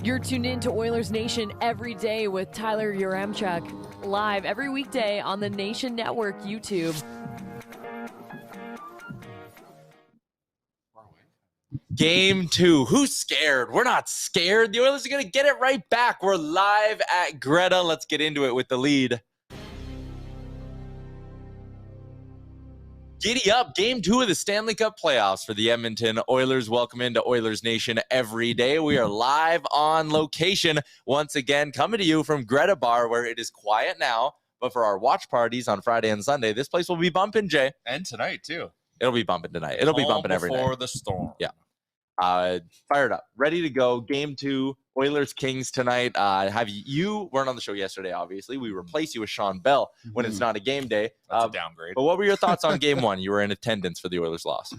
You're tuned in to Oilers Nation every day with Tyler Yaremchuk, live every weekday on the Nation Network YouTube. Game 2. Who's scared? We're not scared. The Oilers are going to get it right back. We're live at Greta. Let's get into it with the lead. Giddy up. Game 2 of the Stanley Cup playoffs for the Edmonton Oilers. Welcome into Oilers Nation every day. We are live on location once again, coming to you from Greta Bar, where it is quiet now. But for our watch parties on Friday and Sunday, this place will be bumping, Jay. And tonight, too. It'll be bumping tonight. It'll be bumping every night. Before the storm. Yeah. Fired up. Ready to go. Game 2. Oilers Kings tonight. You weren't on the show yesterday, obviously. We replace you with Sean Bell when it's not a game day. That's a downgrade. But what were your thoughts on game 1? You were in attendance for the Oilers loss.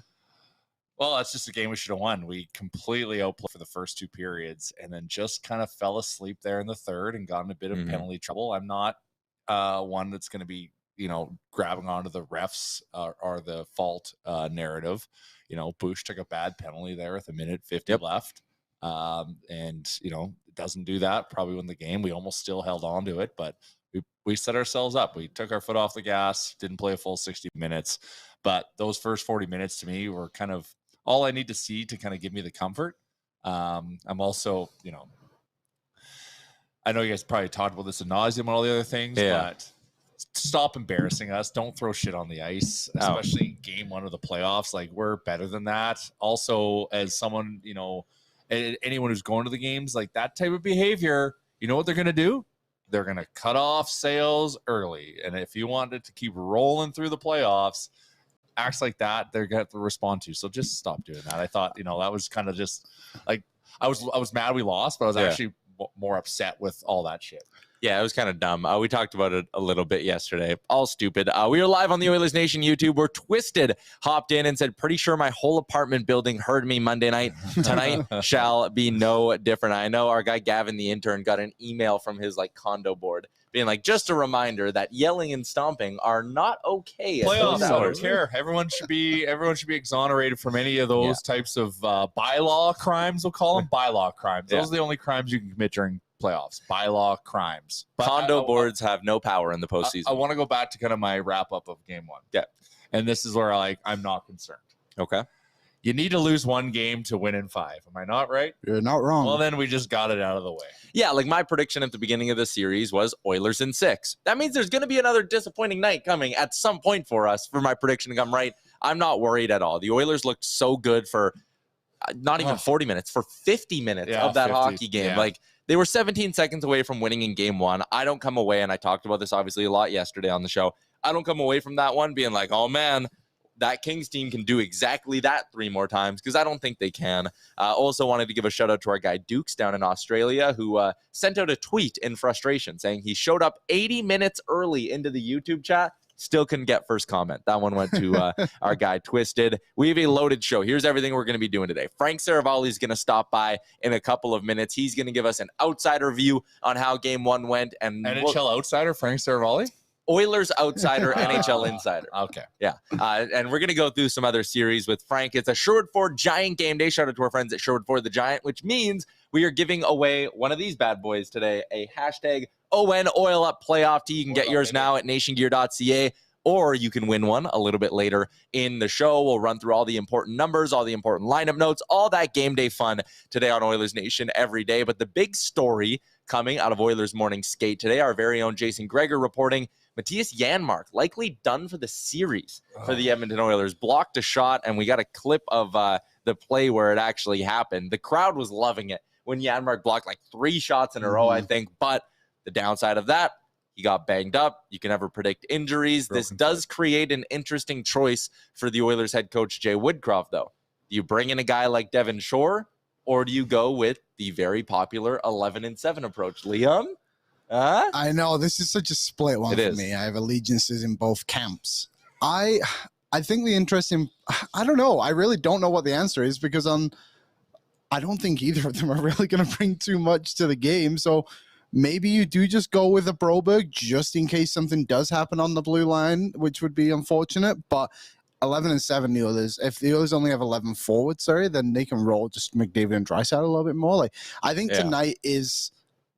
Well, that's just a game we should have won. We completely outplayed for the first 2 periods and then just kind of fell asleep there in the third and got in a bit of penalty trouble. I'm not one that's going to be, grabbing onto the refs or the fault narrative. Bush took a bad penalty there with 1:50 left. And it doesn't do that. Probably win the game. We almost still held on to it, but we set ourselves up. We took our foot off the gas, didn't play a full 60 minutes, but those first 40 minutes to me were kind of all I need to see to kind of give me the comfort. I'm also, I know you guys probably talked about this ad nauseum and all the other things, but stop embarrassing us. Don't throw shit on the ice, especially game 1 of the playoffs. Like, we're better than that. Also, as someone, anyone who's going to the games, like that type of behavior, you know what they're going to do? They're going to cut off sales early. And if you want it to keep rolling through the playoffs, acts like that, they're going to have to respond to. So just stop doing that. I thought, that was kind of just like, I was mad we lost, but I was actually more upset with all that shit. Yeah, it was kind of dumb. We talked about it a little bit yesterday. All stupid. We are live on the Oilers Nation YouTube. Where Twisted hopped in and said, pretty sure my whole apartment building heard me Monday night. Tonight shall be no different. I know our guy Gavin, the intern, got an email from his condo board being like, just a reminder that yelling and stomping are not okay. Playoffs, I don't care. Everyone should be exonerated from any of those types of bylaw crimes. We'll call them bylaw crimes. Those are the only crimes you can commit during playoffs. Bylaw crimes. But condo boards have no power in the postseason. I want to go back to kind of my wrap up of game 1. Yeah. And this is where I'm not concerned. Okay. You need to lose 1 game to win in 5. Am I not right? You're not wrong. Well, then we just got it out of the way. Yeah, my prediction at the beginning of the series was Oilers in 6. That means there's going to be another disappointing night coming at some point for us for my prediction to come right. I'm not worried at all. The Oilers looked so good for not even 40 minutes, for 50 minutes of that 50, hockey game. Yeah. They were 17 seconds away from winning in game 1. I don't come away, and I talked about this obviously a lot yesterday on the show, I don't come away from that one being like, oh man, that Kings team can do exactly that 3 more times, because I don't think they can. Also wanted to give a shout out to our guy Dukes down in Australia, who sent out a tweet in frustration saying he showed up 80 minutes early into the YouTube chat, still couldn't get first comment. That one went to our guy Twisted. We have a loaded show. Here's everything we're going to be doing today. Frank Seravalli is going to stop by in a couple of minutes. He's going to give us an outsider view on how game 1 went. And NHL outsider Frank Seravalli? Oilers outsider, NHL insider. Okay. Yeah. And we're going to go through some other series with Frank. It's a Sherwood Ford Giant game day. Shout out to our friends at Sherwood Ford the Giant, which means we are giving away one of these bad boys today, a hashtag ON Oil Up playoff tee. You can get yours now at nationgear.ca, or you can win one a little bit later in the show. We'll run through all the important numbers, all the important lineup notes, all that game day fun today on Oilers Nation every day. But the big story coming out of Oilers Morning Skate today, our very own Jason Gregor reporting, Matthias Janmark likely done for the series for the Edmonton Oilers. Blocked a shot, and we got a clip of the play where it actually happened. The crowd was loving it when Janmark blocked 3 shots in a row, I think. But the downside of that, he got banged up. You can never predict injuries. This does create an interesting choice for the Oilers head coach, Jay Woodcroft, though. Do you bring in a guy like Devin Shore, or do you go with the very popular 11-7 approach? Liam? I know, this is such a split one for me. I have allegiances in both camps. I think the interesting, I don't know. I really don't know what the answer is, because I don't think either of them are really going to bring too much to the game. So maybe you do just go with a Broberg just in case something does happen on the blue line, which would be unfortunate. But 11-7, the Oilers. If the Oilers only have 11 forwards, then they can roll just McDavid and Draisaitl a little bit more. Like, I think tonight is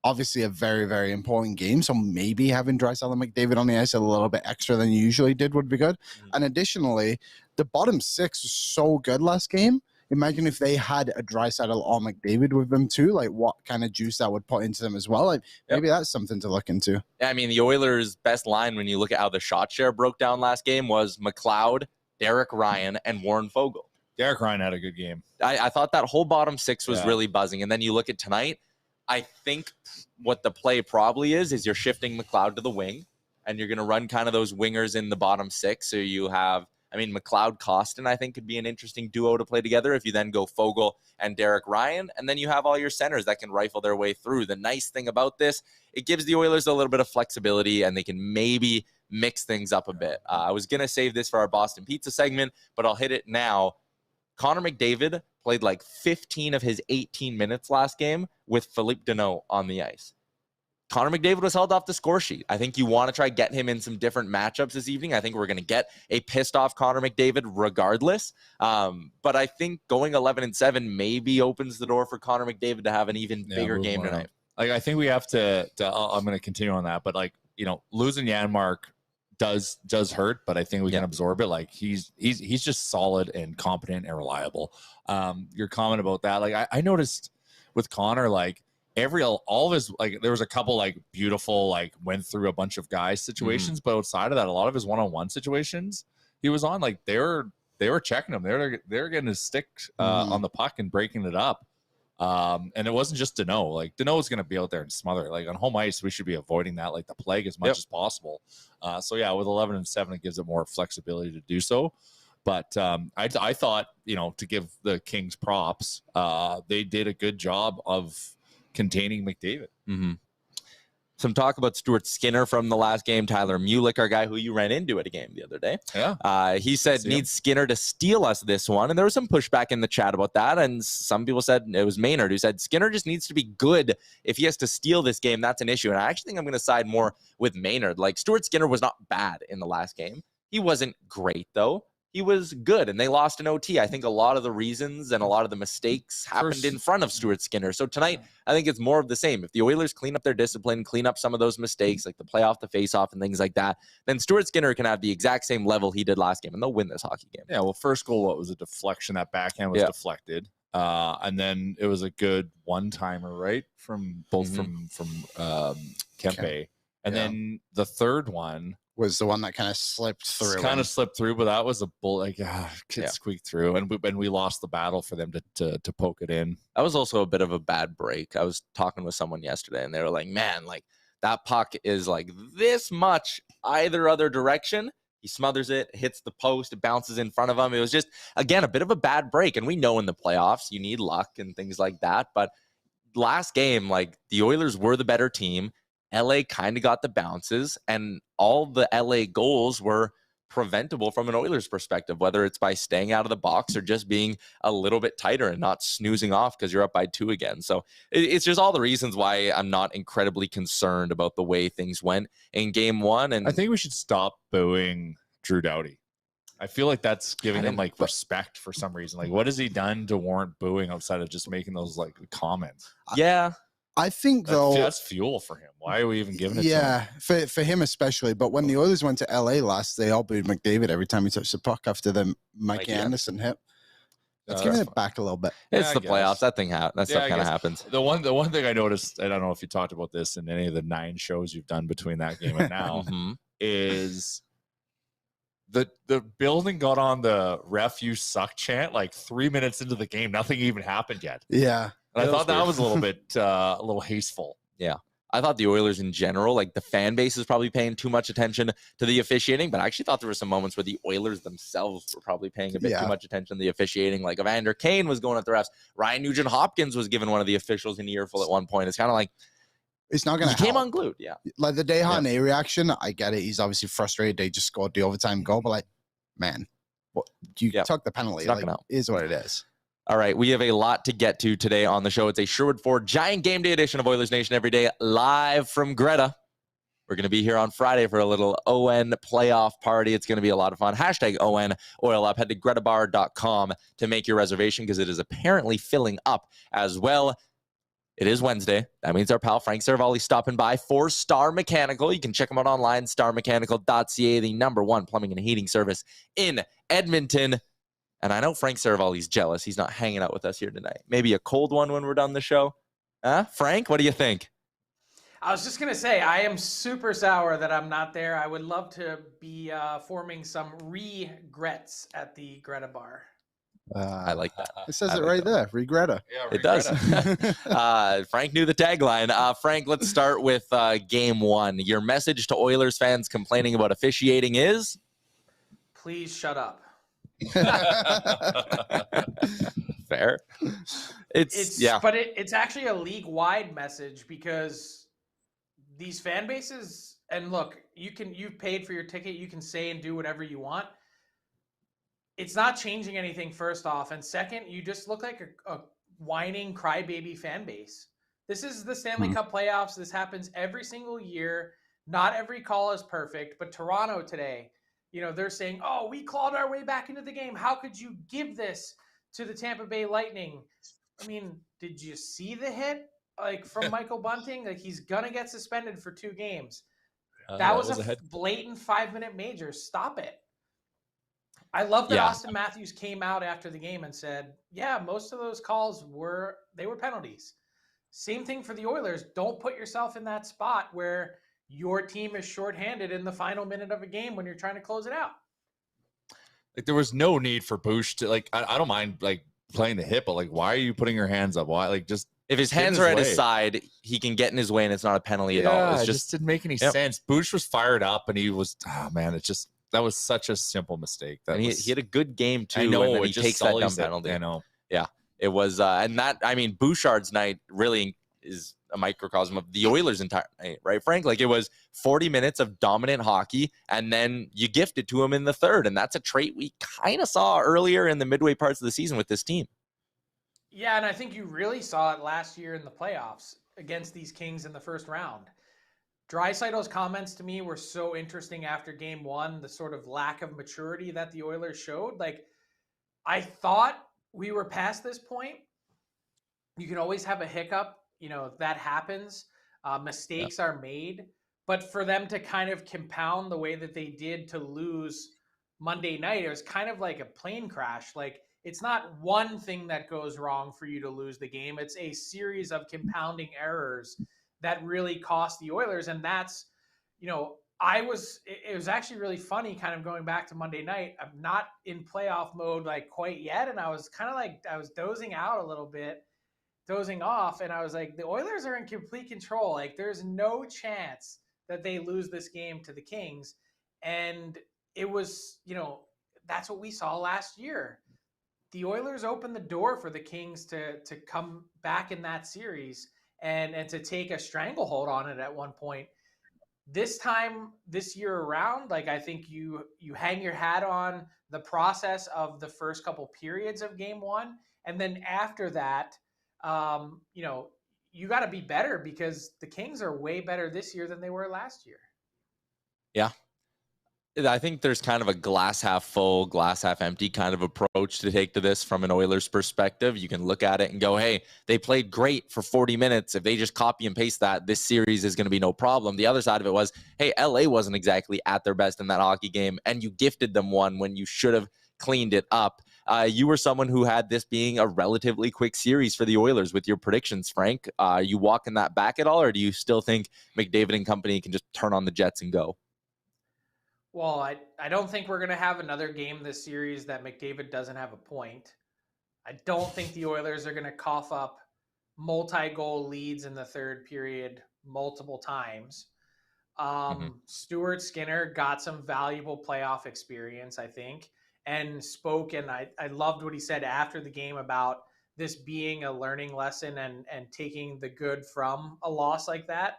obviously a very, very important game. So maybe having Draisaitl and McDavid on the ice a little bit extra than you usually did would be good. And additionally, the bottom six was so good last game. Imagine if they had a Draisaitl or McDavid with them too, like what kind of juice that would put into them as well. Like maybe that's something to look into. I mean, the Oilers' best line when you look at how the shot share broke down last game was McLeod, Derek Ryan, and Warren Foegele. Derek Ryan had a good game. I thought that whole bottom six was really buzzing. And then you look at tonight, I think what the play probably is you're shifting McLeod to the wing, and you're going to run kind of those wingers in the bottom six. So you have, I mean, McLeod-Costin, I think, could be an interesting duo to play together if you then go Foegele and Derek Ryan, and then you have all your centers that can rifle their way through. The nice thing about this, it gives the Oilers a little bit of flexibility, and they can maybe mix things up a bit. I was going to save this for our Boston Pizza segment, but I'll hit it now. Connor McDavid played like 15 of his 18 minutes last game with Philippe Deneau on the ice. Connor McDavid was held off the score sheet. I think you want to try get him in some different matchups this evening. I think we're going to get a pissed off Connor McDavid regardless. But I think going 11-7 maybe opens the door for Connor McDavid to have an even bigger game tonight. Like, I think we have to I'm going to continue on that, but like, you know, losing Janmark does hurt, but I think we can absorb it. Like he's just solid and competent and reliable. Your comment about that, like I noticed with Connor, like all of his, like there was a couple like beautiful, like went through a bunch of guys situations, but outside of that, a lot of his one-on-one situations he was on, like they were checking him. They're getting his stick on the puck and breaking it up. And it wasn't just Deneau. Like Deneau is going to be out there and smother it. Like on home ice, we should be avoiding that like the plague as much as possible. So yeah, with 11-7, it gives it more flexibility to do so. But I thought, you know, to give the Kings props, they did a good job of containing McDavid. Some talk about Stuart Skinner from the last game. Tyler Mulick, our guy who you ran into at a game the other day. He said needs Skinner to steal us this one. And there was some pushback in the chat about that. And some people said it was Maynard who said Skinner just needs to be good. If he has to steal this game, that's an issue. And I actually think I'm going to side more with Maynard. Like Stuart Skinner was not bad in the last game. He wasn't great though. He was good, and they lost in OT. I think a lot of the reasons and a lot of the mistakes happened in front of Stuart Skinner. So tonight, I think it's more of the same. If the Oilers clean up their discipline, clean up some of those mistakes, like the play off the face-off and things like that, then Stuart Skinner can have the exact same level he did last game, and they'll win this hockey game. Yeah, well, first goal, what was a deflection? That backhand was deflected. And then it was a good one-timer, right? From Kempe. And then the third one was the one that kind of slipped through. But that was a bull, like squeaked through, and we lost the battle for them to poke it in. That was also a bit of a bad break. I was talking with someone yesterday, and they were like, "Man, like that puck is like this much either other direction. He smothers it, hits the post, it bounces in front of him. It was just again a bit of a bad break, and we know in the playoffs you need luck and things like that. But last game, like the Oilers were the better team. LA kind of got the bounces, and all the LA goals were preventable from an Oilers perspective, whether it's by staying out of the box or just being a little bit tighter and not snoozing off because you're up by 2 again. So it's just all the reasons why I'm not incredibly concerned about the way things went in game one. And I think we should stop booing Drew Doughty. I feel like that's giving him like respect for some reason. Like, what has he done to warrant booing outside of just making those like comments? Yeah. I think though that's fuel for him. Why are we even giving it to him? For him especially. But when the Oilers went to LA last, they all booed McDavid every time he touched the puck after the Mike Anderson hit. It's giving it back a little bit. It's the playoffs. That thing that stuff kind of happens. The one thing I noticed, I don't know if you talked about this in any of the 9 shows you've done between that game and now, is the building got on the ref you suck chant like 3 minutes into the game. Nothing even happened yet. Yeah. And I thought that was a little bit a little hasteful. Yeah. I thought the Oilers in general, like the fan base is probably paying too much attention to the officiating, but I actually thought there were some moments where the Oilers themselves were probably paying a bit too much attention to the officiating. Like Evander Kane was going at the refs. Ryan Nugent-Hopkins was giving one of the officials an earful at one point. It's kind of like, it's not going to He came unglued, Like the Desharnais reaction, I get it. He's obviously frustrated. They just scored the overtime goal, but like, man, what you took the penalty. Like, is what it is. All right, we have a lot to get to today on the show. It's a Sherwood 4 Giant Game Day edition of Oilers Nation Everyday, live from Greta. We're going to be here on Friday for a little ON playoff party. It's going to be a lot of fun. Hashtag ON Oil Up. Head to gretabar.com to make your reservation because it is apparently filling up as well. It is Wednesday. That means our pal Frank Seravalli stopping by for Star Mechanical. You can check them out online, starmechanical.ca, the #1 plumbing and heating service in Edmonton. And I know Frank Seravalli's jealous. He's not hanging out with us here tonight. Maybe a cold one when we're done the show. Huh? Frank, what do you think? I was just going to say, I am super sour that I'm not there. I would love to be forming some regrets at the Greta bar. I like that. It says it right there. Regreta. Yeah, It does. Frank knew the tagline. Frank, let's start with game one. Your message to Oilers fans complaining about officiating is? Please shut up. Fair. But it's actually a league-wide message because these fan bases, and look, you've paid for your ticket, you can say and do whatever you want. It's not changing anything, first off, and second, you just look like a whining crybaby fan base. This is the Stanley Cup playoffs. This happens every single year. Not every call is perfect, but Toronto today, they're saying, oh, we clawed our way back into the game. How could you give this to the Tampa Bay Lightning? I mean, did you see the hit from Michael Bunting? He's gonna get suspended for 2 games. That was a blatant 5-minute major. Stop it. I love that Austin Matthews came out after the game and said, yeah, most of those calls were penalties. Same thing for the Oilers. Don't put yourself in that spot where your team is shorthanded in the final minute of a game when you're trying to close it out. There was no need for Bush to I don't mind playing the hit, but why are you putting your hands up? Why just if his hands are at his side, he can get in his way and it's not a penalty at all. It just didn't make any sense. Bush was fired up and he was that was such a simple mistake. He had a good game too. I know, and then he takes that dumb penalty. I know. Yeah, it was, and that Bouchard's night really is a microcosm of the Oilers' entire night, right, Frank? It was 40 minutes of dominant hockey, and then you gifted to him in the third, and that's a trait we kind of saw earlier in the midway parts of the season with this team. Yeah, and I think you really saw it last year in the playoffs against these Kings in the first round. Draisaitl's comments to me were so interesting after game one, the sort of lack of maturity that the Oilers showed. I thought we were past this point. You can always have a hiccup, that happens. Mistakes are made. But for them to kind of compound the way that they did to lose Monday night, it was kind of like a plane crash. It's not one thing that goes wrong for you to lose the game. It's a series of compounding errors that really cost the Oilers. And that's, it was actually really funny kind of going back to Monday night. I'm not in playoff mode quite yet. And I was kind of I was dozing out a little bit, dozing off. And I was like, the Oilers are in complete control. There's no chance that they lose this game to the Kings. And it was, that's what we saw last year. The Oilers opened the door for the Kings to come back in that series and to take a stranglehold on it at one point. This time, this year around, I think you hang your hat on the process of the first couple periods of game one. And then after that, you got to be better because the Kings are way better this year than they were last year. Yeah. I think there's kind of a glass half full, glass half empty kind of approach to take to this from an Oilers perspective. You can look at it and go, hey, they played great for 40 minutes. If they just copy and paste that, this series is going to be no problem. The other side of it was, hey, LA wasn't exactly at their best in that hockey game, and you gifted them one when you should have cleaned it up. You were someone who had this being a relatively quick series for the Oilers with your predictions, Frank. Are you walking that back at all, or do you still think McDavid and company can just turn on the Jets and go? Well, I don't think we're going to have another game this series that McDavid doesn't have a point. I don't think the Oilers are going to cough up multi-goal leads in the third period multiple times. Stuart Skinner got some valuable playoff experience, I think, and spoke, and I loved what he said after the game about this being a learning lesson and taking the good from a loss like that.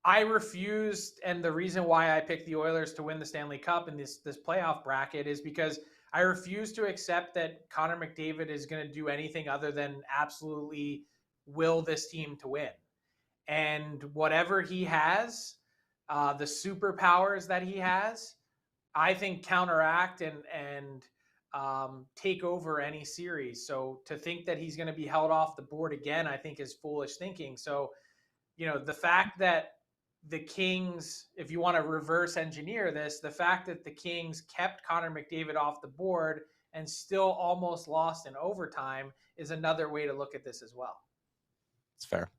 I refused, and the reason why I picked the Oilers to win the Stanley Cup in this playoff bracket is because I refuse to accept that Connor McDavid is going to do anything other than absolutely will this team to win. And whatever he has, the superpowers that he has, I think counteract and take over any series. So to think that he's going to be held off the board again, I think is foolish thinking. So, the fact that the Kings, if you want to reverse engineer this, the fact that the Kings kept Connor McDavid off the board and still almost lost in overtime is another way to look at this as well. It's fair.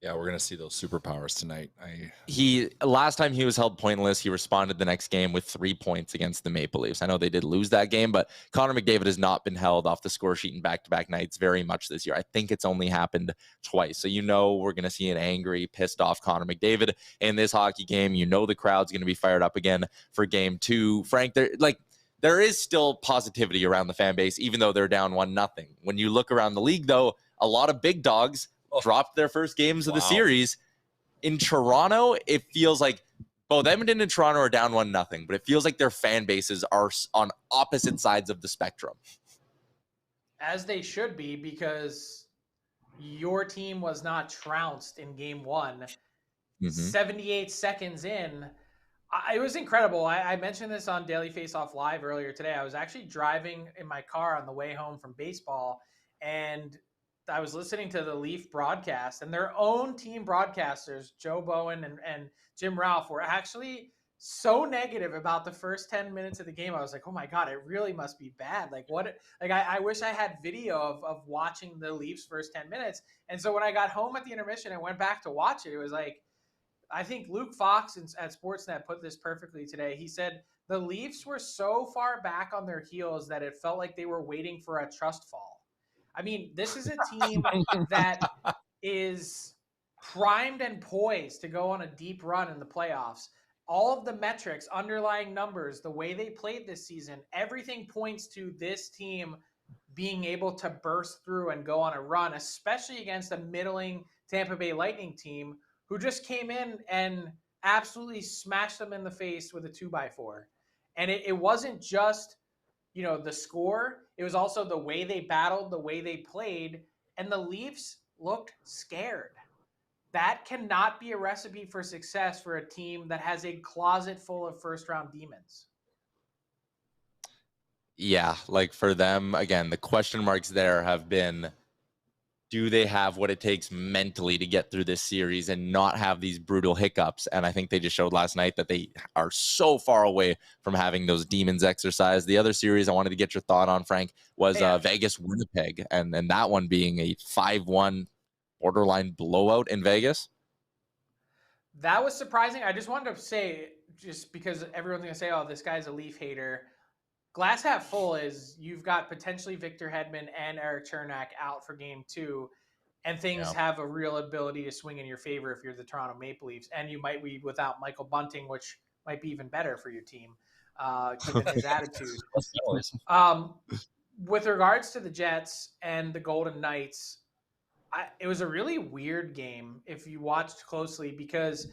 Yeah, we're gonna see those superpowers tonight. Last time he was held pointless, he responded the next game with 3 points against the Maple Leafs. I know they did lose that game, but Connor McDavid has not been held off the score sheet in back-to-back nights very much this year. I think it's only happened twice. So we're gonna see an angry, pissed off Connor McDavid in this hockey game. The crowd's gonna be fired up again for game 2. Frank, there is still positivity around the fan base, even though they're down 1-0. When you look around the league, though, a lot of big dogs dropped their first games of the series. In Toronto, it feels like both Edmonton and Toronto are down 1-0, but it feels like their fan bases are on opposite sides of the spectrum. As they should be, because your team was not trounced in game 1. 78 seconds in. It was incredible. I mentioned this on Daily Faceoff Live earlier today. I was actually driving in my car on the way home from baseball, and I was listening to the Leaf broadcast, and their own team broadcasters, Joe Bowen and Jim Ralph, were actually so negative about the first 10 minutes of the game. I was like, oh my God, it really must be bad. I wish I had video of watching the Leafs first 10 minutes. And so when I got home at the intermission and went back to watch it, it was like, I think Luke Fox at Sportsnet put this perfectly today. He said the Leafs were so far back on their heels that it felt like they were waiting for a trust fall. I mean, this is a team that is primed and poised to go on a deep run in the playoffs. All of the metrics, underlying numbers, the way they played this season, everything points to this team being able to burst through and go on a run, especially against a middling Tampa Bay Lightning team who just came in and absolutely smashed them in the face with a 2x4. And it wasn't just the score, it was also the way they battled, the way they played, and the Leafs looked scared. That cannot be a recipe for success for a team that has a closet full of first-round demons. Yeah, for them, again, the question marks there have been, do they have what it takes mentally to get through this series and not have these brutal hiccups? And I think they just showed last night that they are so far away from having those demons exercised. The other series I wanted to get your thought on, Frank, was Vegas-Winnipeg, and that one being a 5-1 borderline blowout in Vegas. That was surprising. I just wanted to say, just because everyone's going to say, oh, this guy's a Leaf hater. Glass half full is you've got potentially Victor Hedman and Eric Chernak out for game 2, and things have a real ability to swing in your favor if you're the Toronto Maple Leafs, and you might be without Michael Bunting, which might be even better for your team, given his attitude. With regards to the Jets and the Golden Knights, it was a really weird game if you watched closely, because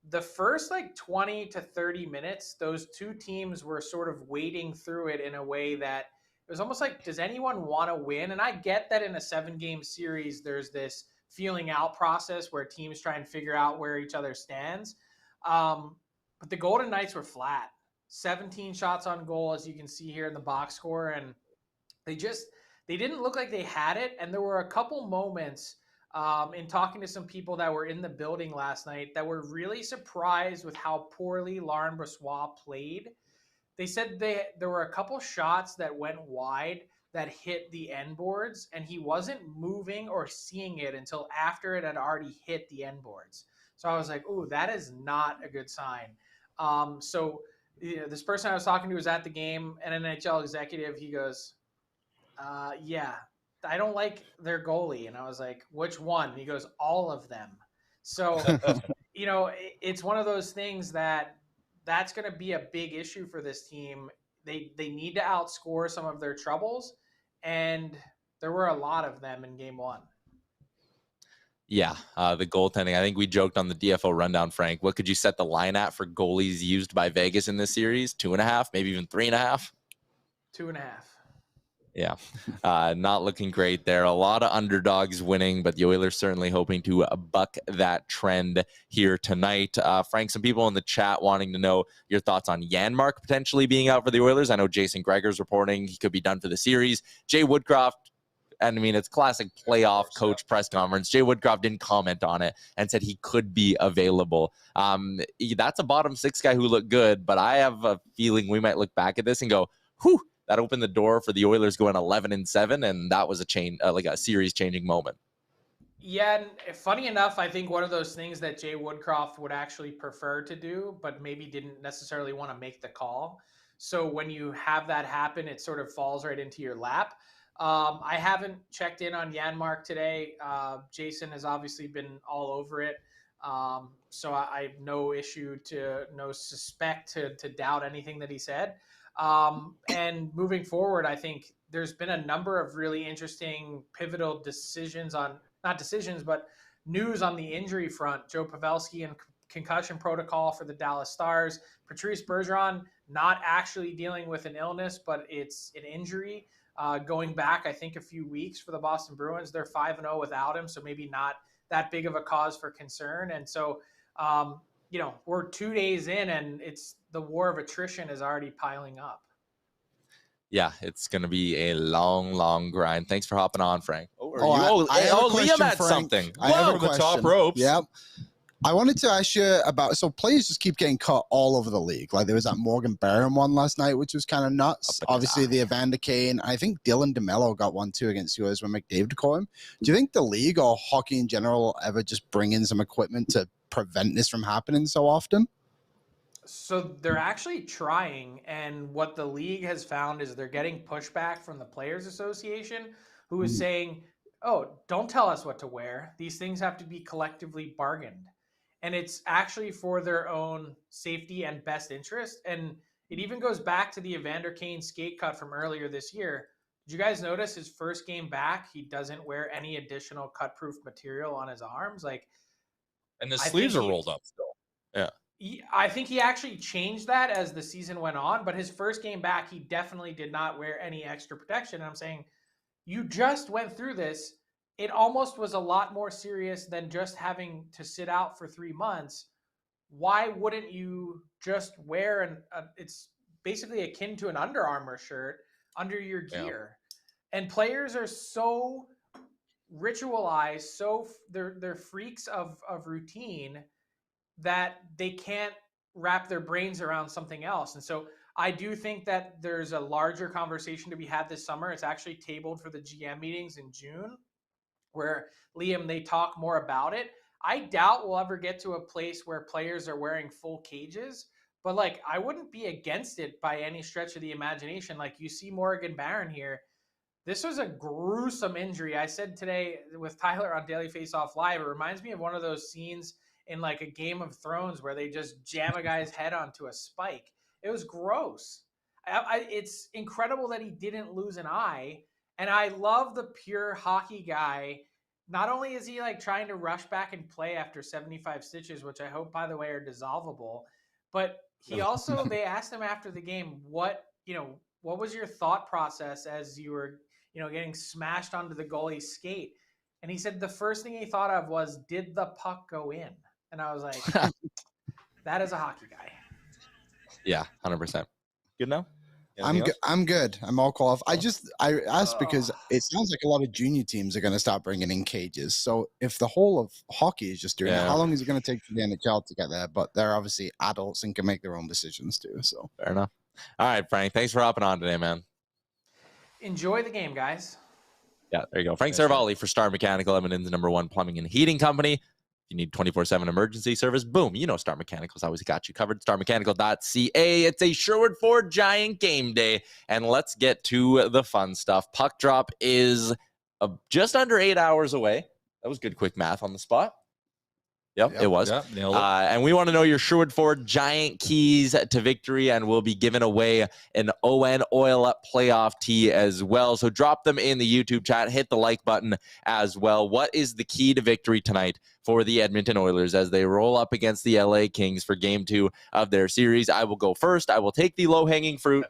the first 20 to 30 minutes, those two teams were sort of wading through it in a way that it was almost like, does anyone want to win? And I get that in a 7-game series, there's this feeling out process where teams try and figure out where each other stands. But the Golden Knights were flat. 17 shots on goal, as you can see here in the box score. And they didn't look like they had it. And there were a couple moments in talking to some people that were in the building last night that were really surprised with how poorly Laurent Brossoit played. They said there were a couple shots that went wide that hit the end boards, and he wasn't moving or seeing it until after it had already hit the end boards. So I was like, ooh, that is not a good sign. This person I was talking to was at the game, an NHL executive. He goes, yeah, I don't like their goalie. And I was like, which one? And he goes, all of them. So, it's one of those things that's going to be a big issue for this team. They need to outscore some of their troubles, and there were a lot of them in game 1. Yeah, the goaltending. I think we joked on the DFO rundown, Frank. What could you set the line at for goalies used by Vegas in this series? 2.5, maybe even 3.5? 2.5. Yeah, not looking great there. A lot of underdogs winning, but the Oilers certainly hoping to buck that trend here tonight. Frank, some people in the chat wanting to know your thoughts on Janmark potentially being out for the Oilers. I know Jason Gregor's reporting he could be done for the series. Jay Woodcroft, and I mean, it's classic playoff coach press conference. Jay Woodcroft didn't comment on it and said he could be available. That's a bottom six guy who looked good, but I have a feeling we might look back at this and go, whew, that opened the door for the Oilers going 11-7, and that was a like a series-changing moment. Yeah, and funny enough, I think one of those things that Jay Woodcroft would actually prefer to do, but maybe didn't necessarily want to make the call. So when you have that happen, it sort of falls right into your lap. I haven't checked in on Janmark today. Jason has obviously been all over it. So I have no suspect to doubt anything that he said. And moving forward, I think there's been a number of really interesting pivotal decisions but news on the injury front. Joe Pavelski and concussion protocol for the Dallas Stars. Patrice Bergeron not actually dealing with an illness, but it's an injury going back, I think, a few weeks for the Boston Bruins. They're 5-0 without him, so maybe not that big of a cause for concern. And so, we're 2 days in, and it's the war of attrition is already piling up. Yeah, it's going to be a long, long grind. Thanks for hopping on, Frank. Liam had something. I have a the question. top ropes. Yep. I wanted to ask you about, so players just keep getting cut all over the league. Like there was that Morgan Barron one last night, which was kind of nuts. Obviously the Evander Kane. I think Dylan DeMello got one too against the Oilers when McDavid caught him. Do you think the league or hockey in general will ever just bring in some equipment to prevent this from happening so often? So they're actually trying, and what the league has found is they're getting pushback from the Players Association, who is saying, oh, don't tell us what to wear. These things have to be collectively bargained. And it's actually for their own safety and best interest. And it even goes back to the Evander Kane skate cut from earlier this year. Did you guys notice his first game back, he doesn't wear any additional cut-proof material on his arms? And the sleeves are rolled up still. Yeah. I think he actually changed that as the season went on, but his first game back, he definitely did not wear any extra protection. And I'm saying, you just went through this. It almost was a lot more serious than just having to sit out for 3 months. Why wouldn't you just wear it's basically akin to an Under Armour shirt under your gear? Yeah. And players are so ritualized, they're freaks of routine that they can't wrap their brains around something else. And so I do think that there's a larger conversation to be had this summer. It's actually tabled for the GM meetings in June, where, Liam, they talk more about it. I doubt we'll ever get to a place where players are wearing full cages, but I wouldn't be against it by any stretch of the imagination. You see Morgan Barron here. This was a gruesome injury. I said today with Tyler on Daily Faceoff Live, it reminds me of one of those scenes in a Game of Thrones where they just jam a guy's head onto a spike. It was gross. It's incredible that he didn't lose an eye. And I love the pure hockey guy. Not only is he trying to rush back and play after 75 stitches, which I hope, by the way, are dissolvable, but he also, they asked him after the game, what was your thought process as you were, getting smashed onto the goalie's skate? And he said the first thing he thought of was, did the puck go in? And I was like, that is a hockey guy. Yeah, 100%. Good now? I'm good. I'm all qualified. I asked because it sounds like a lot of junior teams are going to start bringing in cages. So if the whole of hockey is just doing it, how long is it going to take for the NHL to get there? But they're obviously adults and can make their own decisions too. So fair enough. All right, Frank. Thanks for hopping on today, man. Enjoy the game, guys. Yeah, there you go. Frank Seravalli for Star Mechanical, Edmonton's #1 plumbing and heating company. If you need 24/7 emergency service, boom, Star Mechanical's always got you covered. StarMechanical.ca. It's a Sherwood Ford Giant game day, and let's get to the fun stuff. Puck drop is just under 8 hours away. That was good quick math on the spot. Yep, it was. Yep, and we want to know your Sherwood Ford Giant keys to victory, and we'll be giving away an ON Oil Up playoff tee as well. So drop them in the YouTube chat. Hit the like button as well. What is the key to victory tonight for the Edmonton Oilers as they roll up against the LA Kings for Game 2 of their series? I will go first. I will take the low-hanging fruit.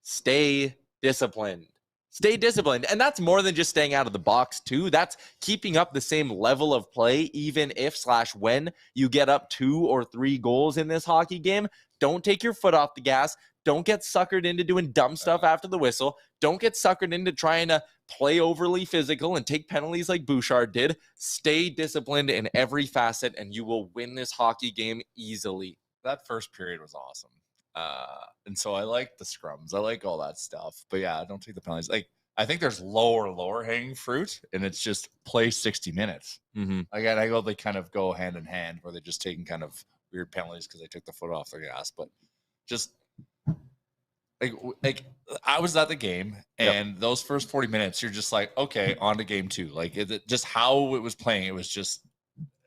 Stay disciplined. Stay disciplined. And that's more than just staying out of the box, too. That's keeping up the same level of play, even if/when you get up 2 or 3 goals in this hockey game. Don't take your foot off the gas. Don't get suckered into doing dumb stuff after the whistle. Don't get suckered into trying to play overly physical and take penalties like Bouchard did. Stay disciplined in every facet, and you will win this hockey game easily. That first period was awesome. And so I like the scrums. I like all that stuff. But yeah, don't take the penalties. Like, I think there's lower hanging fruit, and it's just play 60 minutes. Again, I go, they kind of go hand in hand, where they're just taking kind of weird penalties because they took the foot off their gas. But just like I was at the game, and those first 40 minutes, you're just like, okay, on to game 2. Like, just how it was playing, it was just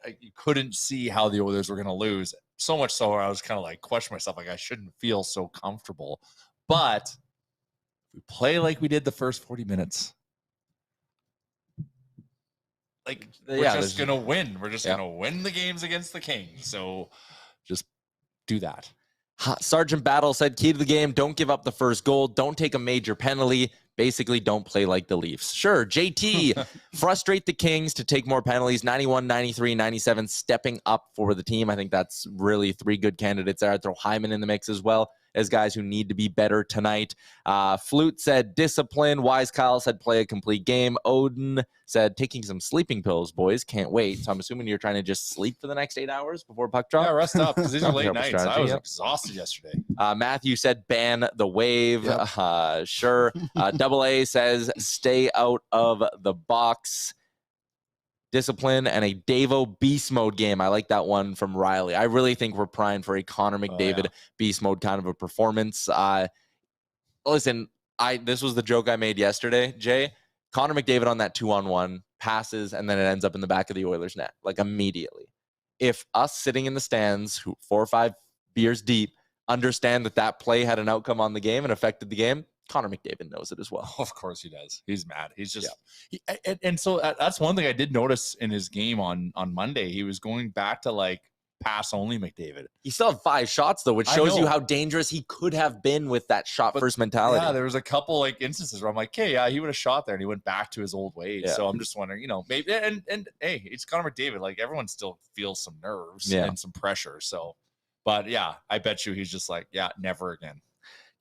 like, you couldn't see how the Oilers were going to lose. So much so, I was kind of like questioning myself, like I shouldn't feel so comfortable. But we play like we did the first 40 minutes. Like, we're just going to win. We're just going to win the games against the Kings. So just do that. Sergeant Battle said, key to the game, don't give up the first goal. Don't take a major penalty. Basically, don't play like the Leafs. Sure, JT, frustrate the Kings to take more penalties. 91, 93, 97, stepping up for the team. I think that's really 3 good candidates there. I'd throw Hyman in the mix as well as guys who need to be better tonight. Flute said discipline. Wise Kyle said play a complete game. Odin said taking some sleeping pills, boys. Can't wait. So I'm assuming you're trying to just sleep for the next 8 hours before puck drop? Yeah, rest up, because these are late nights. I was exhausted yesterday. Matthew said ban the wave. Yep. Sure. Double A says stay out of the box. Discipline and a Davo beast mode game. I like that one from Riley. I really think we're primed for a Connor McDavid beast mode kind of a performance. Listen, this was the joke I made yesterday, Jay. Connor McDavid on that 2-on-1 passes, and then it ends up in the back of the Oilers net, like immediately. If us sitting in the stands, 4 or 5 beers deep, understand that play had an outcome on the game and affected the game, Connor McDavid knows it as well. Of course he does. He's mad. He's just and so that's one thing I did notice in his game on Monday. He was going back to like pass only McDavid. He still had 5 shots though, which shows you how dangerous he could have been with that shot first mentality. Yeah, there was a couple like instances where I'm like, hey, he would have shot there, and he went back to his old ways. So I'm just wondering, maybe and hey, it's Connor McDavid. Like, everyone still feels some nerves and some pressure. So, but yeah, I bet you he's just like, never again.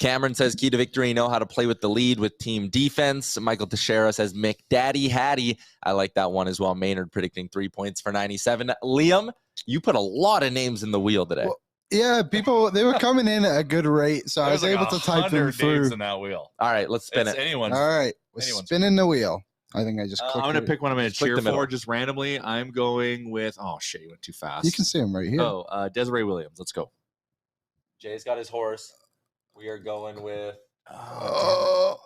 Cameron says, key to victory, know how to play with the lead with team defense. Michael Teixeira says, McDaddy Hattie. I like that one as well. Maynard predicting 3 points for 97. Liam, you put a lot of names in the wheel today. Well, yeah, people, they were coming in at a good rate, so I was able to type them through. In that wheel. All right, let's spin it. All right, we're spinning the wheel. I think I just clicked. I'm going to pick one I'm going to cheer for just randomly. I'm going with, oh, shit, you went too fast. You can see him right here. Oh, Desiree Williams. Let's go. Jay's got his horse. We are going with... Oh,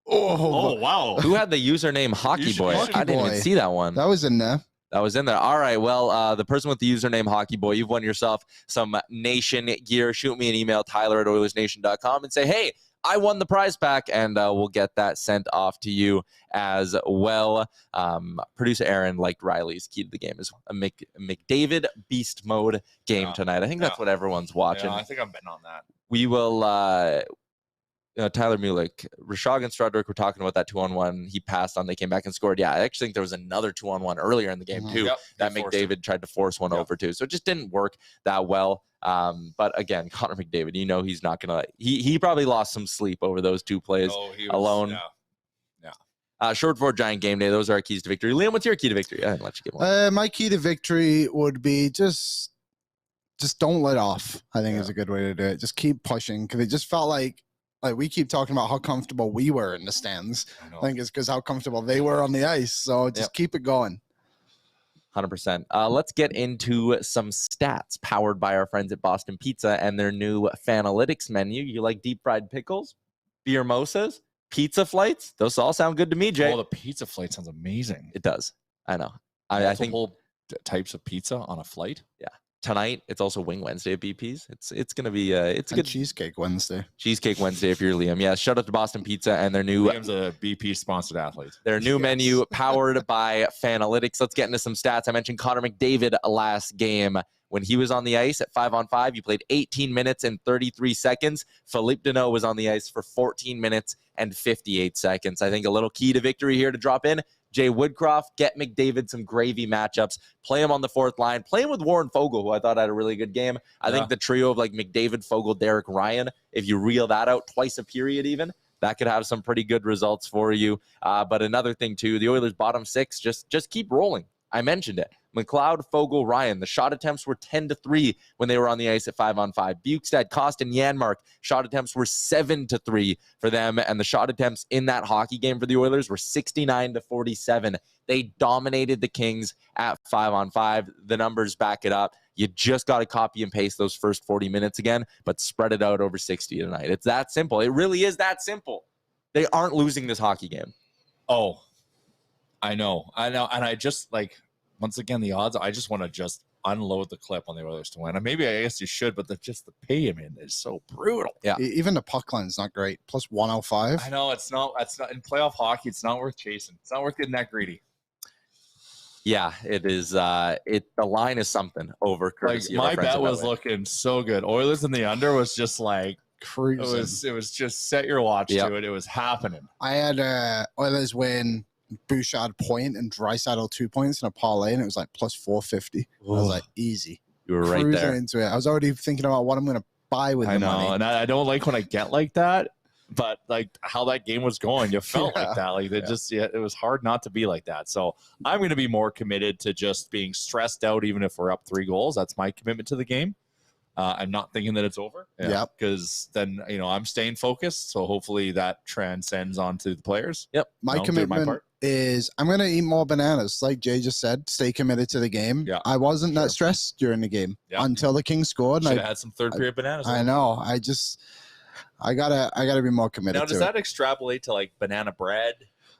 wow. Who had the username Hockey Boy? I didn't even see that one. That was in there. That was in there. All right. Well, the person with the username Hockey Boy, you've won yourself some Nation gear. Shoot me an email, tyler@oilersnation.com, and say, hey, I won the prize pack, and we'll get that sent off to you as well. Producer Aaron liked Riley's key to the game is a McDavid beast mode game tonight. I think that's what everyone's watching. I think I'm betting on that. We will, Tyler Mulick, Rashog and Strudwick were talking about that 2-on-1. He passed on, they came back and scored. Yeah, I actually think there was another 2-on-1 earlier in the game, too, that McDavid tried to force one over, too. So it just didn't work that well. But again, Connor McDavid, he's not going to, he probably lost some sleep over those 2 plays alone. Short for Giant Game Day. Those are our keys to victory. Liam, what's your key to victory? I didn't let you give one. My key to victory would be just don't let off, I think is a good way to do it. Just keep pushing, because it just felt like we keep talking about how comfortable we were in the stands. I think it's because how comfortable they were on the ice. So just keep it going. 100%. Let's get into some stats powered by our friends at Boston Pizza and their new Fanalytics menu. You like deep fried pickles, beer mimosas, pizza flights? Those all sound good to me, Jay. Oh, the pizza flight sounds amazing. It does. I know. I think whole types of pizza on a flight. Yeah. Tonight, it's also Wing Wednesday at BP's. It's going to be it's a good Cheesecake Wednesday. Cheesecake Wednesday if you're Liam. Yeah, shout out to Boston Pizza and their new Liam's a BP sponsored athlete. Their new menu powered by Fanalytics. Let's get into some stats. I mentioned Connor McDavid last game when he was on the ice at 5-on-5, he played 18 minutes and 33 seconds. Philippe Deneau was on the ice for 14 minutes and 58 seconds. I think a little key to victory here to drop in. Jay Woodcroft, get McDavid some gravy matchups, play him on the fourth line, play him with Warren Fogle, who I thought had a really good game. I think the trio of like McDavid, Fogle, Derek Ryan, if you reel that out twice a period even, that could have some pretty good results for you. But another thing too, the Oilers' bottom six, just keep rolling. I mentioned it. McLeod, Fogle, Ryan. The shot attempts were 10-3 when they were on the ice at 5-on-5. Bukestad, Costin, Janmark. Shot attempts were 7-3 for them, and the shot attempts in that hockey game for the Oilers were 69-47. They dominated the Kings at 5-on-5. The numbers back it up. You just got to copy and paste those first 40 minutes again, but spread it out over 60 tonight. It's that simple. It really is that simple. They aren't losing this hockey game. Oh, I know. And I just like, once again, the odds, I just want to just unload the clip on the Oilers to win. And maybe I guess you should, but just the pay him in is so brutal. Yeah. Even the puck line is not great. Plus 105. I know it's not in playoff hockey. It's not worth chasing. It's not worth getting that greedy. Yeah, it is. The line is something over courtesy. Like, my bet was looking so good. Oilers in the under was just like cruising. It was just set your watch to it. It was happening. I had Oilers win, Bouchard point and Draisaitl 2 points in a parlay, and it was like plus 450. Ooh. I was like, easy. You were right there. Into it. I was already thinking about what I'm going to buy with the money. And I don't like when I get like that, but like how that game was going, you felt like that. Like it was hard not to be like that. So I'm going to be more committed to just being stressed out, even if we're up 3 goals. That's my commitment to the game. I'm not thinking that it's over. Yeah. Because then, I'm staying focused. So hopefully that transcends onto the players. Yep. My commitment is I'm going to eat more bananas. Like Jay just said, stay committed to the game. Yeah. I wasn't that stressed during the game until the Kings scored. Should have had some third period bananas. I know. I gotta be more committed. Now, does that extrapolate to like banana bread?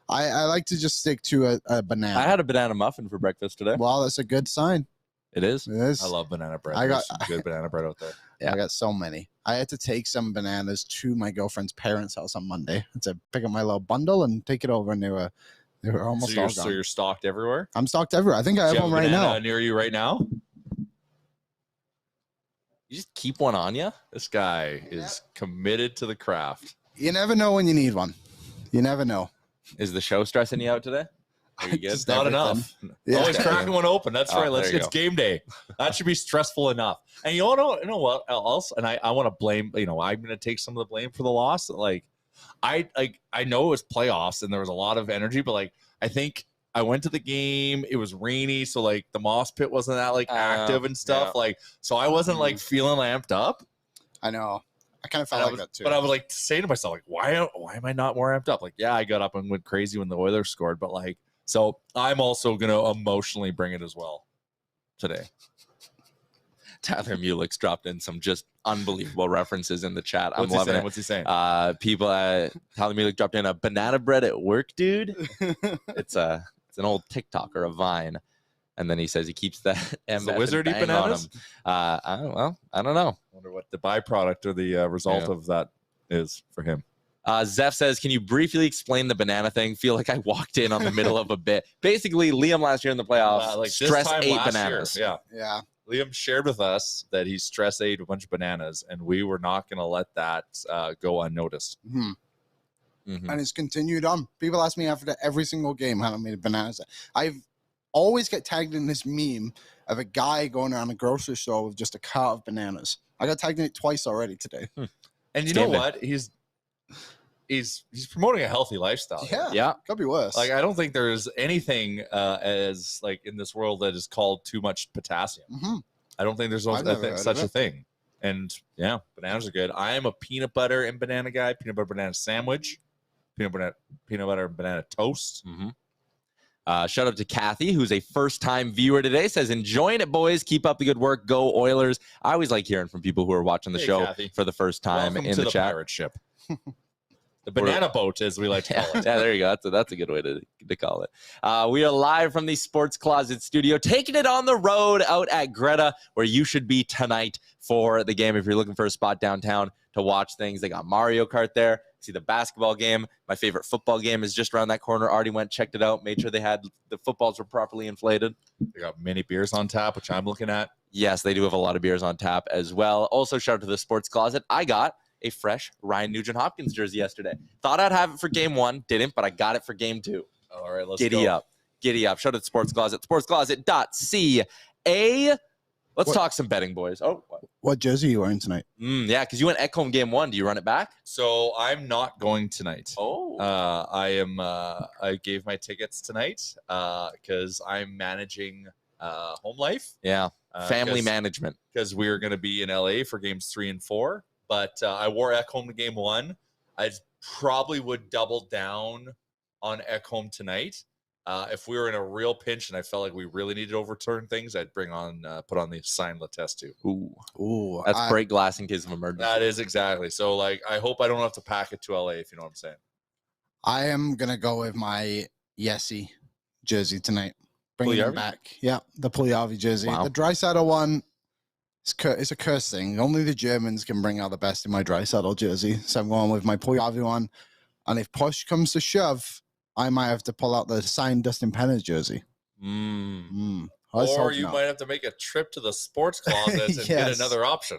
I like to just stick to a banana. I had a banana muffin for breakfast today. Well, that's a good sign. It is. It is. I love banana bread. There's some good banana bread out there. Yeah, I got so many. I had to take some bananas to my girlfriend's parents' house on Monday to pick up my little bundle and take it over, and they were almost all gone. So you're stocked everywhere? I'm stocked everywhere. I think I have one right now. Near you right now? You just keep one on you? This guy is committed to the craft. You never know when you need one. You never know. Is the show stressing you out today? Are you good? Not enough. Yeah. Always cracking one open. That's right. It's go. game day. That should be stressful enough. And you know what else? And I want to blame, I'm going to take some of the blame for the loss. Like I know it was playoffs and there was a lot of energy, but like I think I went to the game. It was rainy, so like the moss pit wasn't that like active and stuff. Yeah. Like, so I wasn't like feeling amped up. I know. I kind of felt like that too. But I was like saying to myself, like, why am I not more amped up? Like, yeah, I got up and went crazy when the Oilers scored, but like, so I'm also gonna emotionally bring it as well today. Tyler Mulick's dropped in some just unbelievable references in the chat. I'm loving it. What's he saying? Tyler Mulick dropped in a banana bread at work, dude. It's an old TikTok or a Vine. And then he says he keeps that the wizard eat bananas? I don't know. I wonder what the byproduct or the result of that is for him. Zeph says, can you briefly explain the banana thing? Feel like I walked in on the middle of a bit. Basically, Liam last year in the playoffs stress ate bananas. Yeah. Liam shared with us that he stress ate a bunch of bananas, and we were not going to let that go unnoticed. Mm-hmm. And it's continued on. People ask me after every single game how many bananas. I've always get tagged in this meme of a guy going around a grocery store with just a cart of bananas. I got tagged in it twice already today. And you know what? He's promoting a healthy lifestyle. Yeah. Could be worse. Like, I don't think there's anything as like in this world that is called too much potassium. Mm-hmm. I don't think there's such a thing. And yeah, bananas are good. I am a peanut butter and banana guy. Peanut butter banana sandwich. Peanut butter and banana toast. Mm-hmm. Shout out to Kathy, who's a first-time viewer today. Says, enjoying it, boys. Keep up the good work. Go Oilers. I always like hearing from people who are watching the show Kathy. For the first time. Welcome in to the chat. Pirate ship. The banana boat, as we like to call it. Yeah, there you go. That's a good way to call it. We are live from the Sports Closet studio, taking it on the road out at Greta, where you should be tonight for the game. If you're looking for a spot downtown to watch things, they got Mario Kart there. See the basketball game. My favorite football game is just around that corner. Already went, checked it out, made sure the footballs were properly inflated. They got mini beers on tap, which I'm looking at. Yes, they do have a lot of beers on tap as well. Also, shout out to the Sports Closet. I got a fresh Ryan Nugent-Hopkins jersey yesterday. Thought I'd have it for game 1. Didn't, but I got it for game 2. All right, let's Giddy go. up. Giddy up. Shout out to Sports Closet. sportscloset.ca. Let's talk some betting, boys. Oh, what jersey are you wearing tonight? Yeah, because you went Ekholm game 1. Do you run it back? So I'm not going tonight. Oh. I gave my tickets tonight because I'm managing home life. Yeah. Family management. Because we're going to be in LA for games 3 and 4. But I wore Ekholm to game 1. I probably would double down on Ekholm tonight. If we were in a real pinch and I felt like we really needed to overturn things, I'd put on the signed Latest too. Ooh, that's break glass in case of emergency. That is exactly. So, like, I hope I don't have to pack it to LA, if you know what I'm saying. I am gonna go with my Yessi jersey tonight. Bringing it back. Yeah, the Puljujarvi jersey. Wow. The Draisaitl one. It's a curse thing. Only the Germans can bring out the best in my Draisaitl jersey. So I'm going with my Puljujarvi one. And if push comes to shove, I might have to pull out the signed Dustin Penner jersey. Or you might have to make a trip to the Sports Closet and get another option.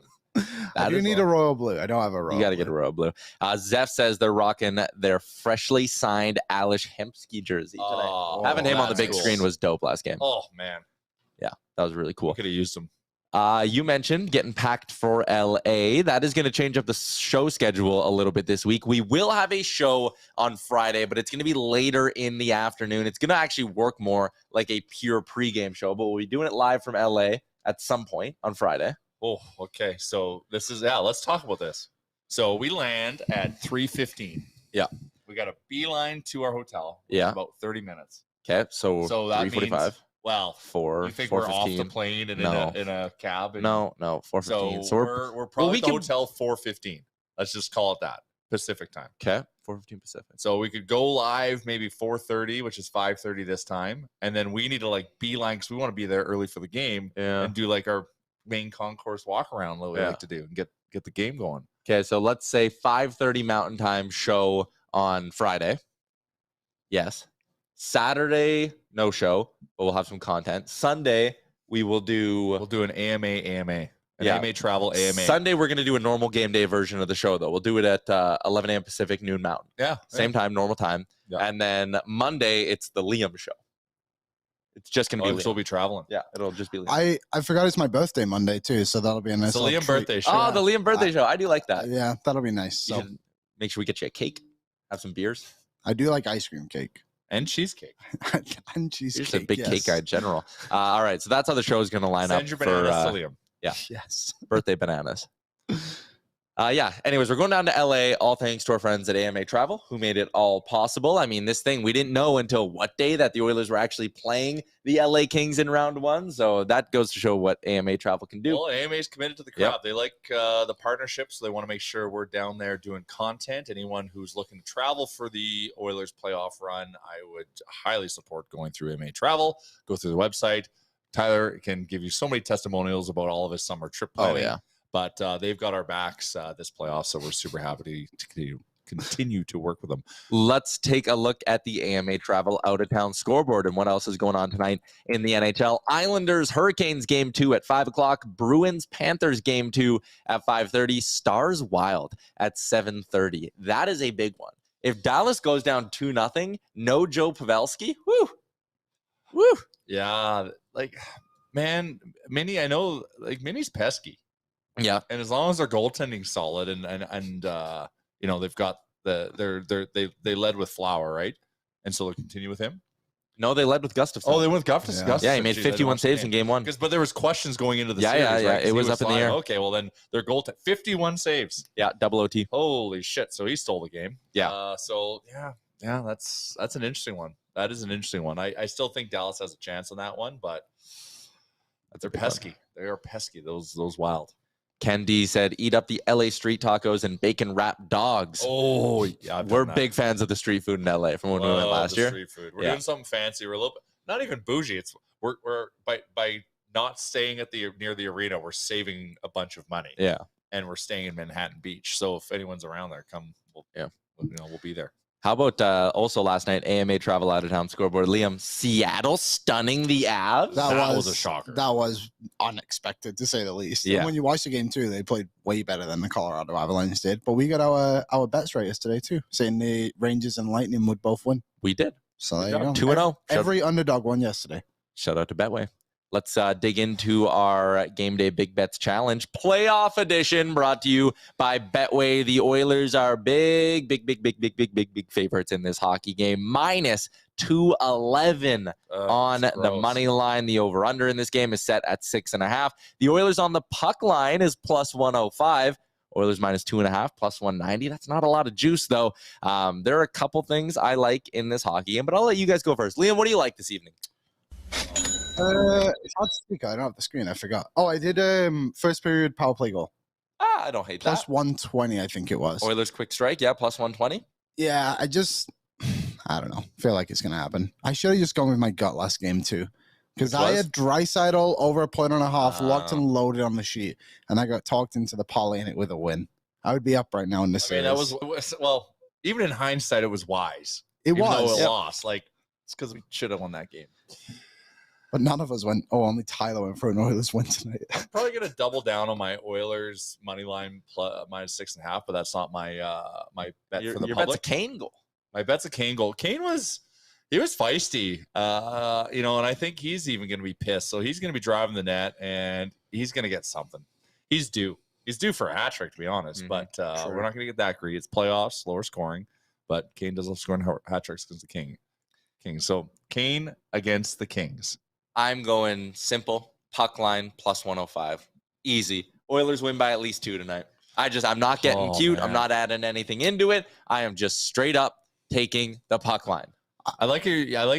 I do need a royal blue. I don't have a royal blue. You got to get a royal blue. Zeph says they're rocking their freshly signed Alish Hemsky jersey today. Having him on the big screen was dope last game. Oh, man. Yeah, that was really cool. Could have used him. You mentioned getting packed for LA. That is going to change up the show schedule a little bit this week. We will have a show on Friday, but it's going to be later in the afternoon. It's going to actually work more like a pure pregame show, but we'll be doing it live from LA at some point on Friday. Oh, okay. So this is, let's talk about this. So we land at 3:15. Yeah. We got a beeline to our hotel. Yeah. About 30 minutes. Okay. So that 3:45. means, well, 4. You think 4:15. we're off the plane and in a cab? And, no, 4:15. So we're probably at the hotel 4:15. Let's just call it that. Pacific time. Okay. 4:15 Pacific. So we could go live maybe 4:30, which is 5:30 this time. And then we need to like beeline because we want to be there early for the game and do like our main concourse walk around that we like to do and get the game going. Okay. So let's say 5:30 Mountain Time show on Friday. Yes. Saturday, no show, but we'll have some content. Sunday, we'll do an AMA. AMA travel AMA. Sunday, we're going to do a normal game day version of the show, though. We'll do it at 11 a.m. Pacific, noon Mountain. Yeah. Same time, normal time. Yeah. And then Monday, it's the Liam show. It's just going to be Liam. We'll be traveling. Yeah, it'll just be Liam. I forgot it's my birthday Monday, too, so that'll be a nice It's the Liam birthday show. Oh, the Liam birthday show. I do like that. Yeah, that'll be nice. So make sure we get you a cake, have some beers. I do like ice cream cake. And cheesecake. And cheesecake. You're just a big cake guy in general. All right, so that's how the show is going to line up. Send your bananas to Liam. Yeah. Yes. Birthday bananas. Anyways, we're going down to LA, all thanks to our friends at AMA Travel, who made it all possible. I mean, this thing, we didn't know until what day that the Oilers were actually playing the LA Kings in round 1. So that goes to show what AMA Travel can do. Well, AMA is committed to the crowd. Yep. They like the partnership, so they want to make sure we're down there doing content. Anyone who's looking to travel for the Oilers playoff run, I would highly support going through AMA Travel. Go through the website. Tyler can give you so many testimonials about all of his summer trip planning. Oh, yeah. But they've got our backs this playoff, so we're super happy to continue to work with them. Let's take a look at the AMA Travel out-of-town scoreboard and what else is going on tonight in the NHL. Islanders Hurricanes game 2 at 5 o'clock. Bruins Panthers game 2 at 5:30. Stars Wild at 7:30. That is a big one. If Dallas goes down 2-0, no Joe Pavelski. Woo. Yeah, like, man, Minnie, I know, like, Minnie's pesky. Yeah, and as long as their goaltending's solid and you know, they've got they led with Flower, right? And so they'll continue with him. No, they led with Gustafsson. Oh, they went with Gustafsson. Yeah, he made 51 saves in game 1. But there was questions going into the series. Yeah. Right? It was up in the air. Okay, well then their goaltender 51 saves. Yeah, double OT. Holy shit! So he stole the game. Yeah. Yeah. That's an interesting one. That is an interesting one. I still think Dallas has a chance on that one, but they're pesky. One. They are pesky. Those Wild. Ken D said, eat up the LA street tacos and bacon wrapped dogs. Oh, yeah. We're big fans of the street food in LA from when we went last year. Street food. We're doing something fancy. We're a little bit, not even bougie. It's we're by not staying at near the arena, we're saving a bunch of money. Yeah. And we're staying in Manhattan Beach. So if anyone's around there, come. We'll be there. How about also last night, AMA travel out of town scoreboard. Liam, Seattle stunning the Avs. That was a shocker. That was unexpected, to say the least. Yeah. And when you watch the game, too, they played way better than the Colorado Avalanche did. But we got our bets right yesterday, too, saying the Rangers and Lightning would both win. We did. So there you go. 2-0. Every underdog won yesterday. Shout out to Betway. Let's dig into our Game Day Big Bets Challenge playoff edition, brought to you by Betway. The Oilers are big favorites in this hockey game. Minus 211 on the money line. The over-under in this game is set at 6.5. The Oilers on the puck line is plus 105. Oilers minus 2.5, plus 190. That's not a lot of juice, though. There are a couple things I like in this hockey game, but I'll let you guys go first. Liam, what do you like this evening? It's hard to speak. I don't have the screen. I forgot. Oh, I did first period power play goal. I don't hate Plus that. 120, I think it was. Oilers quick strike, yeah, plus 120. Yeah, I don't know. Feel like it's going to happen. I should have just gone with my gut last game, too. Because I had Draisaitl over a point and a half, locked and loaded on the sheet, and I got talked into the parlay in it with a win. I would be up right now in this series. That was, well, even in hindsight, it was wise. It even was. Though it lost. Like, it's because we should have won that game. But none of us went. Oh, only Tyler went for an Oilers win tonight. I'm probably going to double down on my Oilers money line minus 6.5, but that's not my my bet for the your public. bet's a Kane goal. My bet's a Kane goal. Kane was feisty, and I think he's even going to be pissed. So he's going to be driving the net, and he's going to get something. He's due. He's due for a hat trick, to be honest. But we're not going to get that greedy. It's playoffs, lower scoring, but Kane does love scoring hat tricks against the King. So Kane against the Kings. I'm going simple, puck line, plus 105. Easy. Oilers win by at least 2 tonight. I'm not getting cute. Man. I'm not adding anything into it. I am just straight up taking the puck line. I like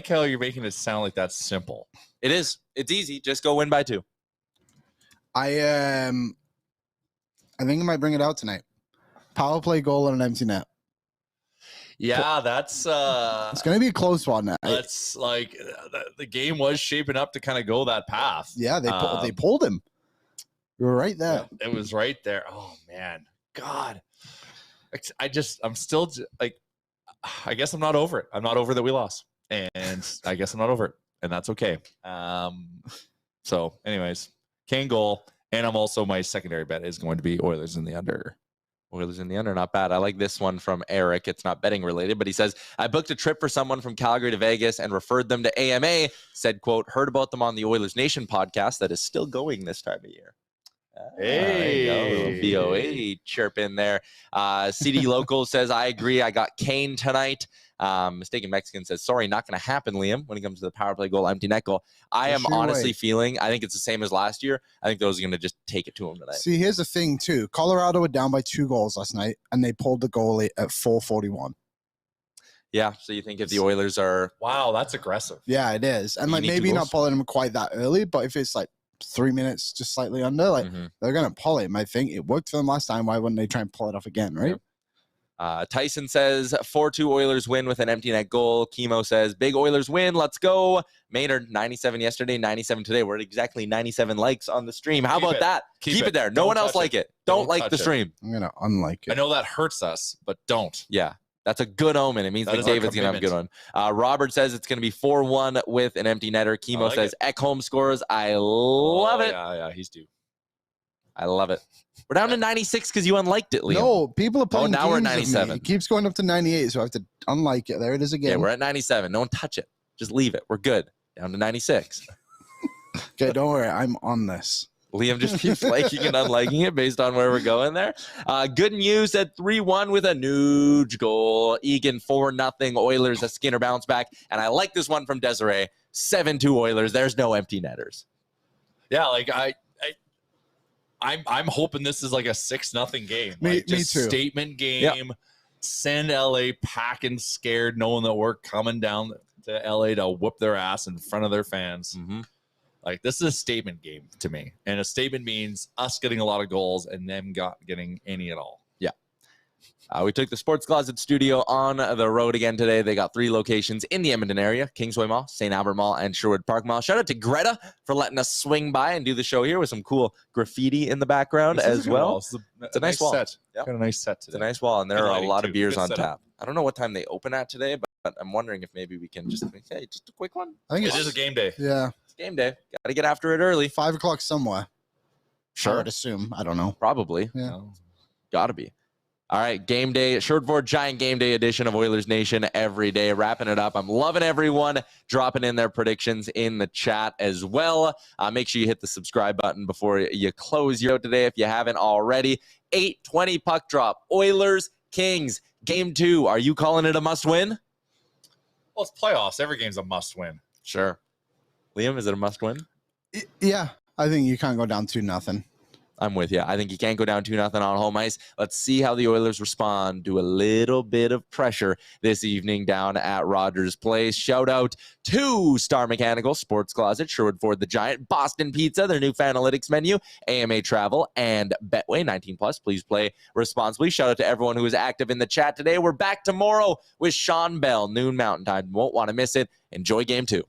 how you're making it sound like that's simple. It is. It's easy. Just go win by 2. I think I might bring it out tonight. Power play goal and an empty net. Yeah, that's it's going to be a close one. That's like the game was shaping up to kind of go that path. Yeah, they pulled him. You were right there. Yeah, it was right there. Oh man, God, I'm still like, I guess I'm not over it. I'm not over that we lost, and I guess I'm not over it, and that's okay. So, anyways, Kane goal, and I'm also my secondary bet is going to be Oilers in the under. Oilers in the under, not bad. I like this one from Eric. It's not betting related, but he says, I booked a trip for someone from Calgary to Vegas and referred them to AMA. Said, quote, heard about them on the Oilers Nation podcast that is still going this time of year. Hey, BOA chirp in there. CD Local says, I agree. I got Kane tonight. Mistaken Mexican says, sorry, not going to happen, Liam, when it comes to the power play goal, empty net goal. I am honestly feeling, I think it's the same as last year. I think those are going to just take it to him tonight. See, here's the thing, too. Colorado were down by 2 goals last night, and they pulled the goalie at 4:41. Yeah, so you think if the Oilers are... Wow, that's aggressive. Yeah, it is. And like maybe not pulling him quite that early, but if it's like 3 minutes just slightly under, like they're going to pull him. I think it worked for them last time. Why wouldn't they try and pull it off again, right? Yeah. Tyson says 4-2 Oilers win with an empty net goal. Chemo says big Oilers win. Let's go. Maynard 97 yesterday, 97 today. We're at exactly 97 likes on the stream. How about that? Keep it there. No one else like it. Don't like the stream. I'm going to unlike it. I know that hurts us, but don't. Yeah. That's a good omen. It means McDavid's going to have a good one. Robert says it's going to be 4-1 with an empty netter. Chemo says Ekholm scores. I love it. Yeah, he's due. I love it. We're down to 96 because you unliked it, Liam. No, people are playing now we're at 97. It keeps going up to 98, so I have to unlike it. There it is again. Yeah, we're at 97. No one touch it. Just leave it. We're good. Down to 96. Okay, don't worry. I'm on this. Liam just keeps liking and unliking it based on where we're going there. Good news at 3-1 with a Nuge goal. Egan 4-0 Oilers, a Skinner bounce back. And I like this one from Desiree. 7-2 Oilers. There's no empty netters. Yeah, like I'm hoping this is like a 6-0 game. Me too. Statement game. Yep. Send LA packing scared, knowing that we're coming down to LA to whoop their ass in front of their fans. Like, this is a statement game to me. And a statement means us getting a lot of goals and them getting any at all. Yeah. We took the Sports Closet studio on the road again today. They got 3 locations in the Edmonton area: Kingsway Mall, St. Albert Mall, and Sherwood Park Mall. Shout out to Greta for letting us swing by and do the show here with some cool graffiti in the background as well. It's a nice wall. Set. Yep. Got a nice set today. It's a nice wall, and there are a lot of beers on tap. tap. I don't know what time they open at today, but I'm wondering if maybe we can just a quick one. I think it is a game day. Yeah. It's game day. Got to get after it early. 5 o'clock somewhere. Sure. I would assume. I don't know. Probably. Yeah. No. Got to be. All right, game day, Sherwood Ford Giant game day edition of Oilers Nation every day. Wrapping it up. I'm loving everyone dropping in their predictions in the chat as well. Make sure you hit the subscribe button before you close your out today if you haven't already. 8:20 puck drop. Oilers Kings game 2. Are you calling it a must win? Well, it's playoffs. Every game's a must win. Sure. Liam, is it a must win? Yeah, I think you can't go down 2-0. I'm with you. I think you can't go down 2-0 on home ice. Let's see how the Oilers respond to a little bit of pressure this evening down at Rogers Place. Shout out to Star Mechanical, Sports Closet, Sherwood Ford the Giant, Boston Pizza, their new Fanalytics menu, AMA Travel, and Betway 19+. Please play responsibly. Shout out to everyone who is active in the chat today. We're back tomorrow with Sean Bell, noon Mountain Time. Won't want to miss it. Enjoy game 2.